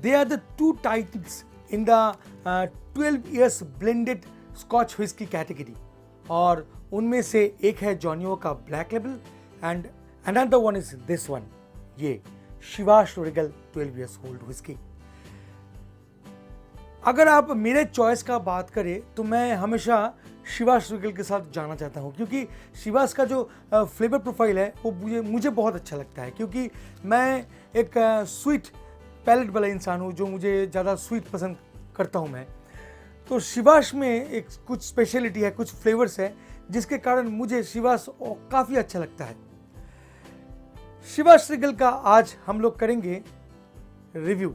They are the two titles in the 12 years blended Scotch whisky category. और उनमें से एक है जॉनी वॉकर का black label and another one is this one, ये शिवाश Regal 12 years old whisky. अगर आप मेरे चॉइस का बात करें तो मैं हमेशा शिवाश रिगल के साथ जाना चाहता हूँ, क्योंकि शिवाश का जो फ्लेवर प्रोफाइल है वो मुझे बहुत अच्छा लगता है, क्योंकि मैं एक स्वीट पैलेट वाला इंसान हूँ, जो मुझे ज़्यादा स्वीट पसंद करता हूँ मैं. तो शिवाश में एक कुछ स्पेशलिटी है, कुछ फ्लेवर्स है, जिसके कारण मुझे शिवाश काफ़ी अच्छा लगता है. शिवाश रिगल का आज हम लोग करेंगे रिव्यू.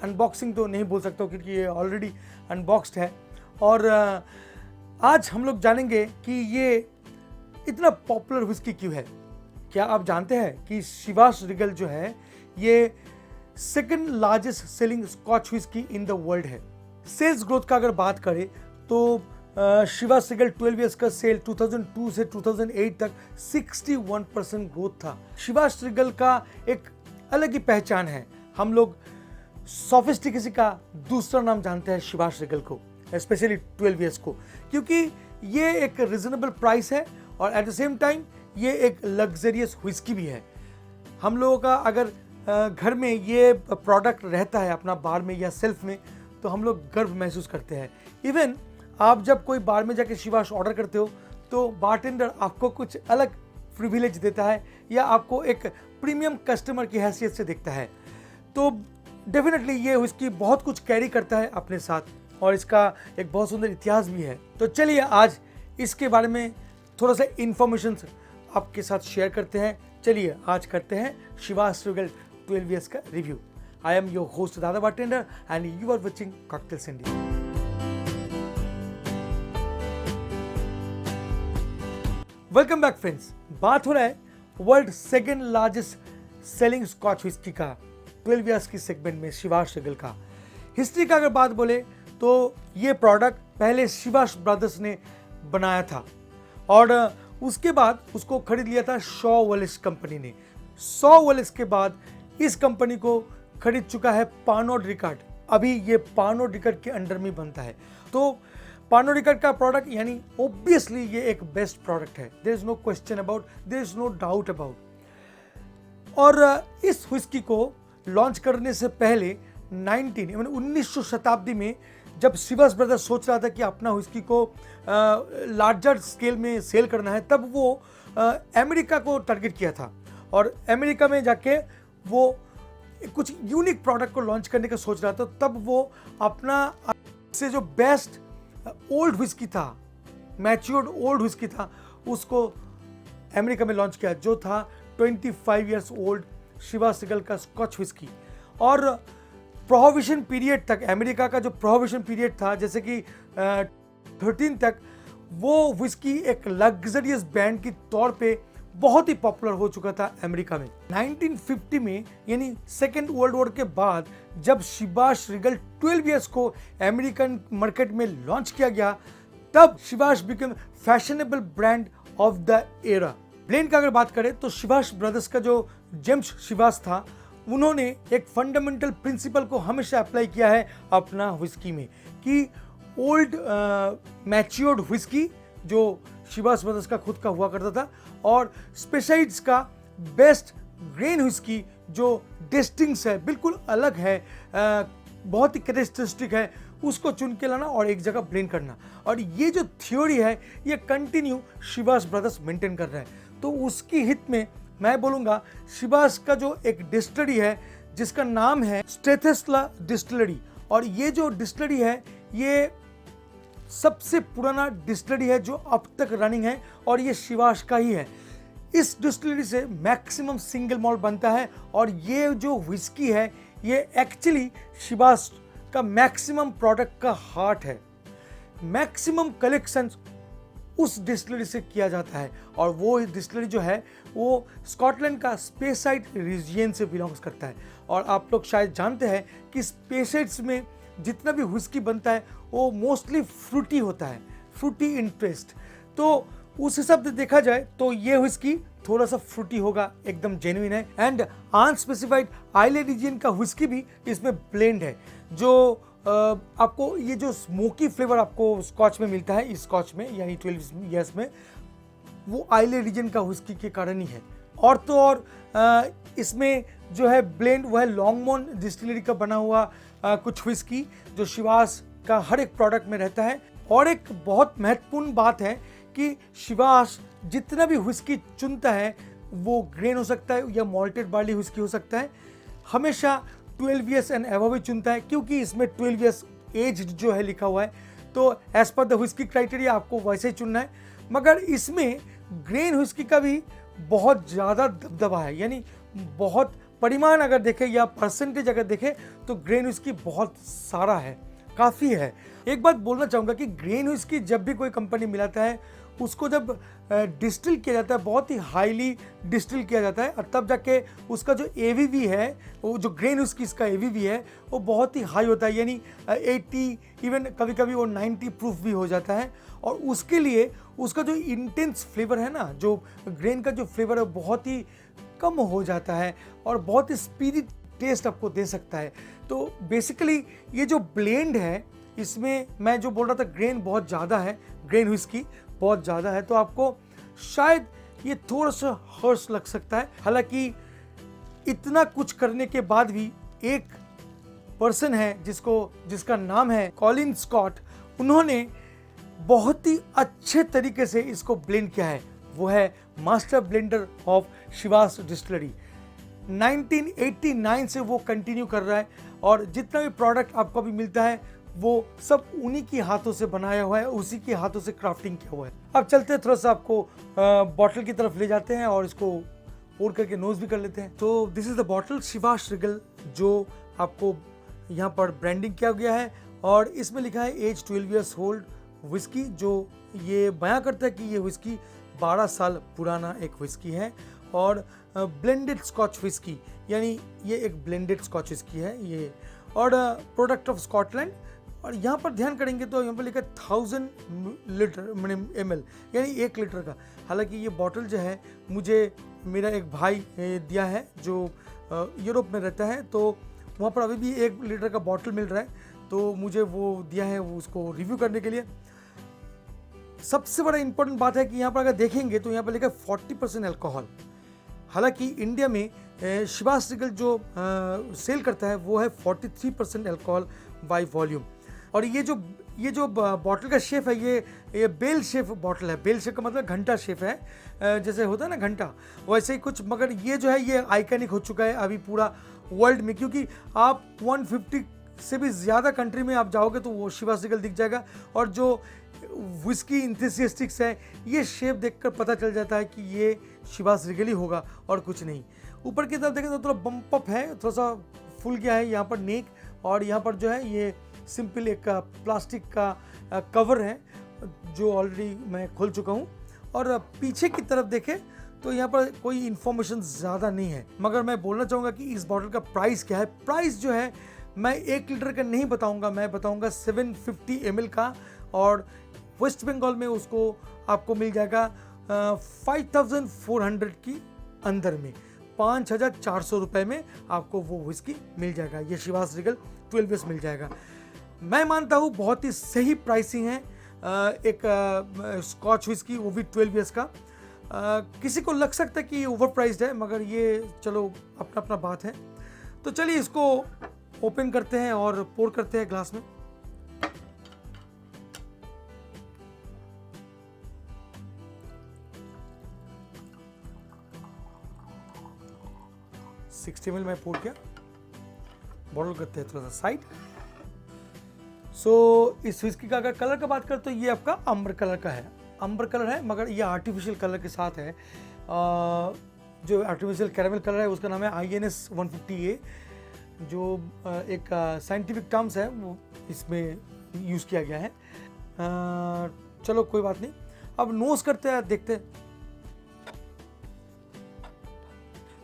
अनबॉक्सिंग तो नहीं बोल सकता क्योंकि ये ऑलरेडी अनबॉक्स्ड है. और आज हम लोग जानेंगे कि ये इतना पॉपुलर विस्की क्यों है. क्या आप जानते हैं कि शिवाश रिगल जो है ये second largest selling scotch whisky in the world है. सेल्स ग्रोथ का अगर बात करें तो शिवाश रिगल 12 years का सेल 2002 से 2008 तक 61% ग्रोथ था. शिवाश रिगल का एक अलग ही पहचान है. हम लोग सोफिस्टिकेसी का दूसरा नाम जानते हैं शिवाश रिगल को, स्पेशली 12 years को, क्योंकि ये एक रिजनेबल प्राइस है और एट द सेम टाइम ये एक लग्जरियस व्हिस्की भी है. हम लोगों का अगर घर में ये प्रोडक्ट रहता है अपना बार में या सेल्फ में, तो हम लोग गर्व महसूस करते हैं. इवन आप जब कोई बार में जाके शिवाश ऑर्डर करते हो तो बारटेंडर आपको कुछ अलग प्रिविलेज देता है या आपको एक प्रीमियम कस्टमर की हैसियत से देखता है. तो डेफिनेटली ये व्हिस्की बहुत कुछ कैरी करता है अपने साथ और इसका एक बहुत सुंदर इतिहास भी है. तो चलिए आज इसके बारे में थोड़ा सा इंफॉर्मेशन आपके साथ शेयर करते हैं. चलिए आज करते हैं शिवाश रिगल 12 years का review. I am your host Dada bartender and you are watching cocktails India. Welcome back friends. बात हो रहा है world second largest selling scotch whisky का 12 years की सेगमेंट में शिवाश रिगल का. हिस्ट्री का अगर बात बोले तो ये प्रोडक्ट पहले शिवाश ब्रदर्स ने बनाया था और उसके बाद उसको खरीद लिया था शॉ वेलिस कंपनी ने. शॉ वेलिस के बाद इस कंपनी को खरीद चुका है पार्नोड रिकार्ड. अभी ये पार्नोड रिकार्ड के अंडर में बनता है. तो पार्नोड रिकार्ड का प्रोडक्ट यानी ऑब्वियसली ये एक बेस्ट प्रोडक्ट है. There is no question about, there is no doubt about. और इस व्हिस्की को लॉन्च करने से पहले 19वीं शताब्दी में जब शिवाश ब्रदर्स सोच रहा था कि अपना व्हिस्की को लार्जर स्केल में सेल करना है, तब वो अमेरिका को टारगेट किया था और अमेरिका में जाके वो कुछ यूनिक प्रोडक्ट को लॉन्च करने का सोच रहा था. तब वो अपना से जो बेस्ट ओल्ड व्हिस्की था, मैच्योर्ड ओल्ड व्हिस्की था, उसको अमेरिका में लॉन्च किया, जो था 25 years ओल्ड शिवाश रिगल का स्कॉच व्हिस्की. और प्रोहिबिशन पीरियड तक, अमेरिका का जो प्रोहिबिशन पीरियड था जैसे कि 13 तक, वो व्हिस्की एक लग्जरियस ब्रांड के तौर पे बहुत ही पॉपुलर हो चुका था अमेरिका में. 1950 में यानी सेकेंड वर्ल्ड वॉर के बाद जब शिवाश रिगल 12 years को अमेरिकन मार्केट में लॉन्च किया गया, तब Chivas become fashionable brand of the era. Blend का अगर बात करें तो शिवाश ब्रदर्स का जो जेम्स शिवाश था, उन्होंने एक फंडामेंटल प्रिंसिपल को हमेशा अप्लाई किया है अपना व्हिस्की में कि ओल्ड मैच्योर्ड व्हिस्की जो शिवाश ब्रदर्स का खुद का हुआ करता था और स्पेशलिट्स का बेस्ट ग्रेन व्हिस्की जो डिस्टिंक्स है, बिल्कुल अलग है, बहुत ही कैरेक्टरिस्टिक है, उसको चुन के लाना और एक जगह ब्लेंड करना. और ये जो थ्योरी है ये कंटिन्यू शिवाश ब्रदर्स मेंटेन कर रहे हैं. तो उसकी हित में मैं बोलूँगा शिवाश का जो एक डिस्टिलरी है जिसका नाम है स्टेथेस्ला डिस्टिलरी, और ये जो डिस्टिलरी है ये सबसे पुराना डिस्टिलरी है जो अब तक रनिंग है और ये शिवाश का ही है. इस डिस्टिलरी से मैक्सिमम सिंगल मॉल्ट बनता है और ये जो व्हिस्की है ये एक्चुअली शिवाश का मैक्सिमम प्रोडक्ट का हार्ट है. मैक्सिमम कलेक्शन उस डिस्टिलरी से किया जाता है और वो डिस्टिलरी जो है वो स्कॉटलैंड का स्पेसाइड रीजन से बिलोंग्स करता है. और आप लोग शायद जानते हैं कि स्पेसाइड्स में जितना भी व्हिस्की बनता है वो मोस्टली फ्रूटी होता है, फ्रूटी इंटरेस्ट. तो उस हिसाब से देखा जाए तो ये व्हिस्की थोड़ा सा फ्रूटी होगा, एकदम जेन्युइन है। एंड अनस्पेसिफाइड आइले रीजन का व्हिस्की भी इसमें ब्लेंड है, जो आपको ये जो स्मोकी फ्लेवर आपको स्कॉच में मिलता है, इस स्कॉच में यानी 12 ईयर्स में, वो आइले रीजन का व्हिस्की के कारण ही है। और तो और इसमें जो है ब्लेंड वो है लॉन्गमोन डिस्टिलरी का बना हुआ कुछ व्हिस्की, जो शिवास का हर एक प्रोडक्ट में रहता है। और एक बहुत महत्वपूर्ण बात है कि शिवास जितना भी व्हिस्की चुनता है, वो ग्रेन हो सकता है या मॉल्टेड बार्ली व्हिस्की हो सकता है, हमेशा 12 ईयर्स एंड अबव ही चुनता है, क्योंकि इसमें 12 ईयर्स एज जो है लिखा हुआ है। तो as per the whisky criteria आपको वैसे ही चुनना है। मगर इसमें ग्रेन व्हिस्की का भी बहुत ज़्यादा दबदबा है, यानी बहुत परिमाण अगर देखें या परसेंटेज अगर देखें तो ग्रेन व्हिस्की बहुत सारा है, काफ़ी है। एक बात बोलना चाहूँगा कि ग्रेन व्हिस्की जब भी कोई कंपनी मिलाता है, उसको जब डिस्टिल किया जाता है, बहुत ही हाईली डिस्टिल किया जाता है, और तब जाके उसका जो एवीवी है, वो जो ग्रेन व्हिस्की इसका एवीवी है, वो बहुत ही हाई होता है, यानी 80 इवन कभी कभी वो 90 प्रूफ भी हो जाता है। और उसके लिए उसका जो इंटेंस फ्लेवर है ना, जो ग्रेन का जो फ्लेवर है, बहुत ही कम हो जाता है और बहुत ही स्पीडी टेस्ट आपको दे सकता है। तो बेसिकली ये जो ब्लेंड है, इसमें मैं जो बोल रहा था ग्रेन बहुत ज़्यादा है, ग्रेन व्हिस्की बहुत ज़्यादा है, तो आपको शायद ये थोड़ा सा हर्ष लग सकता है। हालांकि इतना कुछ करने के बाद भी एक पर्सन है जिसका नाम है कॉलिन स्कॉट, उन्होंने बहुत ही अच्छे तरीके से इसको ब्लेंड किया है। वो है master blender of Shivas distillery. 1989 से वो कंटिन्यू कर रहा है, और जितना भी प्रोडक्ट आपको अभी मिलता है वो सब उन्हीं के हाथों से बनाया हुआ है, उसी के हाथों से क्राफ्टिंग किया हुआ है। अब चलते हैं, थोड़ा सा आपको बॉटल की तरफ ले जाते हैं और इसको पोर करके नोज भी कर लेते हैं। तो this is the bottle Shivas Regal, जो आपको यहाँ पर ब्रांडिंग किया गया है, और इसमें लिखा है एज 12 ईयर्स ओल्ड व्हिस्की, जो ये बयां करता है कि ये व्हिस्की 12 साल पुराना एक व्हिस्की है, और ब्लेंडेड स्कॉच व्हिस्की, यानी ये एक ब्लेंडेड स्कॉच व्हिस्की है ये, और प्रोडक्ट ऑफ स्कॉटलैंड। और यहाँ पर ध्यान करेंगे तो यहाँ पर लिखा 1000 लीटर ml, यानी 1 लीटर का। हालांकि ये बॉटल जो है मुझे मेरा एक भाई दिया है, जो यूरोप में रहता है, तो वहाँ पर अभी भी 1 लीटर का बॉटल मिल रहा है, तो मुझे वो दिया है वो उसको रिव्यू करने के लिए। सबसे बड़ा इंपॉर्टेंट बात है कि यहाँ पर अगर देखेंगे तो यहाँ पर लिखा है 40% अल्कोहल। हालांकि इंडिया में शिवास रिगल जो सेल करता है वो है 43% अल्कोहल बाय वॉल्यूम। और ये जो बॉटल का शेप है, ये बेल शेप बॉटल है। बेल शेप का मतलब घंटा शेप है, जैसे होता है ना घंटा, वैसे ही कुछ। मगर ये जो है ये आइकॉनिक हो चुका है अभी पूरा वर्ल्ड में, क्योंकि आप 150 से भी ज़्यादा कंट्री में आप जाओगे तो वो शिवास रिगल दिख जाएगा। और जो व्हिस्की इंथुसियास्टिक्स है, ये शेप देखकर पता चल जाता है कि ये शिवास रिगल ही होगा और कुछ नहीं। ऊपर की तरफ देखें तो थोड़ा बम्प अप है, थोड़ा सा फुल गया है यहाँ पर नेक, और यहाँ पर जो है ये सिंपल एक प्लास्टिक का कवर है, जो ऑलरेडी मैं खोल चुका हूँ। और पीछे की तरफ देखें तो यहाँ पर कोई इन्फॉर्मेशन ज़्यादा नहीं है, मगर मैं बोलना चाहूँगा कि इस बॉटल का प्राइस क्या है। प्राइस जो है मैं 1 लीटर का नहीं बताऊँगा, मैं बताऊँगा 750 ml का, और वेस्ट बंगाल में उसको आपको मिल जाएगा 5400 की अंदर में, 5400 रुपये में आपको वो व्हिस्की मिल जाएगा। ये शिवास रिगल 12 ईयर्स मिल जाएगा। मैं मानता हूँ बहुत ही सही प्राइसिंग है एक स्कॉच व्हिस्की, वो भी 12 ईयर्स का। किसी को लग सकता है कि ये ओवर प्राइस्ड है, मगर ये चलो अपना अपना बात है। तो चलिए इसको ओपन करते हैं और पोर करते हैं ग्लास में। $60 ml मैं पोर किया, बॉटल करते हैं थोड़ा सा साइड। इस व्हिस्की का अगर कलर का बात करें तो ये आपका अम्बर कलर का है, अम्बर कलर है, मगर ये आर्टिफिशियल कलर के साथ है। जो आर्टिफिशियल कैरामल कलर है उसका नाम है INS 150A, जो एक साइंटिफिक टर्म्स है वो इसमें यूज़ किया गया है। चलो कोई बात नहीं, अब नोज करते हैं, देखते हैं।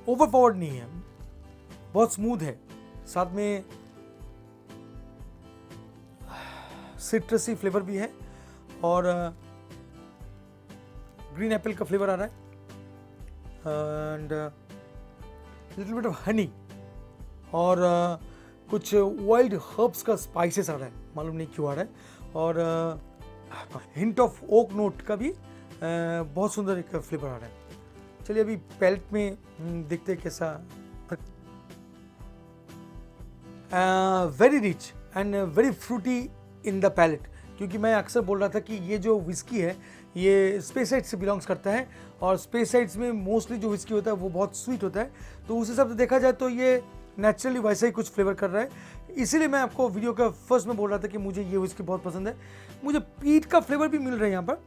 ओवर पावर्ड नहीं है, बहुत स्मूथ है, साथ में सिट्रसी फ्लेवर भी है, और ग्रीन एप्पल का फ्लेवर आ रहा है। And little bit of honey और कुछ वाइल्ड हर्ब्स का स्पाइसेस आ रहा है, मालूम नहीं क्यों आ रहा है, और हिंट ऑफ ओक नोट का भी बहुत सुंदर एक फ्लेवर आ रहा है। चलिए अभी पैलेट में देखते हैं कैसा। Very rich and very fruity in the palate, क्योंकि मैं अक्सर बोल रहा था कि ये जो विस्की है ये स्पेसाइड्स से बिलोंग्स करता है, और स्पेसाइड्स में मोस्टली जो विस्की होता है वो बहुत स्वीट होता है, तो उस हिसाब से देखा जाए तो ये नेचुरली वैसा ही कुछ फ्लेवर कर रहा है। इसीलिए मैं आपको वीडियो का फर्स्ट में बोल रहा था कि मुझे ये विस्की बहुत पसंद है। मुझे पीट का फ्लेवर भी मिल रहा है यहाँ पर,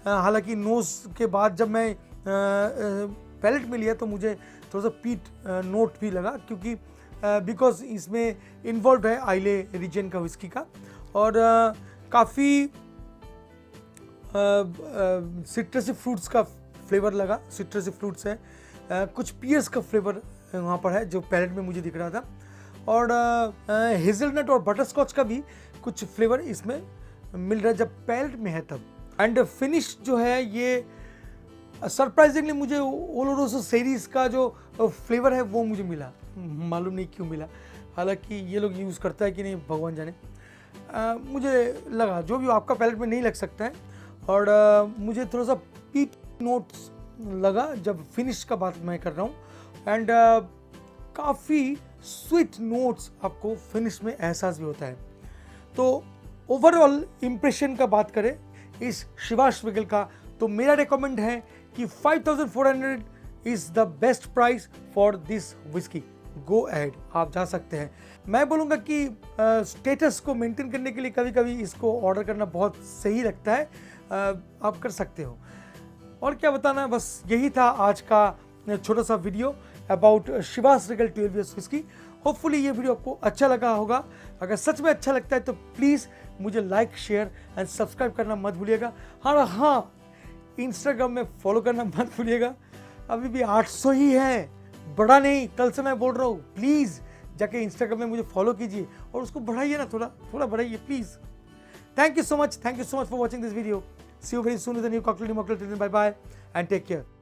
हालांकि नोज के बाद जब मैं पैलेट में लिया तो मुझे थोड़ा सा पीट नोट भी लगा, क्योंकि बिकॉज इसमें इन्वॉल्व है आइले रीजन का विस्की का, और काफ़ी सिट्रसी फ्रूट्स का फ्लेवर लगा। सिट्रसी फ्रूट्स है, कुछ पियर्स का फ्लेवर वहाँ पर है जो पैलेट में मुझे दिख रहा था, और हेज़लनट और बटरस्कॉच का भी कुछ फ्लेवर इसमें मिल रहा है जब पैलेट में है तब। एंड फिनिश जो है ये सरप्राइजिंगली मुझे ओलोरोसो सीरीज का जो फ्लेवर है वो मुझे मिला, मालूम नहीं क्यों मिला, हालांकि ये लोग यूज़ करता है कि नहीं भगवान जाने। मुझे लगा जो भी आपका पैलेट में नहीं लग सकता है, और मुझे थोड़ा सा पीट नोट्स लगा जब फिनिश का बात मैं कर रहा हूँ, एंड काफ़ी स्वीट नोट्स आपको फिनिश में एहसास भी होता है। तो ओवरऑल इम्प्रेशन का बात करें इस शिवाश विगल का, तो मेरा रेकमेंड है कि 5400 is the best price for this whisky. Go ahead, आप जा सकते हैं। मैं बोलूँगा कि स्टेटस को मेंटेन करने के लिए कभी कभी इसको ऑर्डर करना बहुत सही लगता है, आप कर सकते हो। और क्या बताना, बस यही था आज का छोटा सा video about Shivas Regal 12 years whisky. Hopefully ये वीडियो आपको अच्छा लगा होगा। अगर सच में अच्छा लगता है तो प्लीज़ मुझे लाइक, शेयर एंड सब्सक्राइब करना मत भूलिएगा। हाँ, इंस्टाग्राम में फॉलो करना मत भूलिएगा। अभी भी 800 ही है, बड़ा नहीं, कल से मैं बोल रहा हूँ। प्लीज़ जाके इंस्टाग्राम में मुझे फॉलो कीजिए और उसको बढ़ाइए ना, थोड़ा बढ़ाइए please. Thank you so much for watching this video. See you very soon with a new cocktail. Bye bye and take care.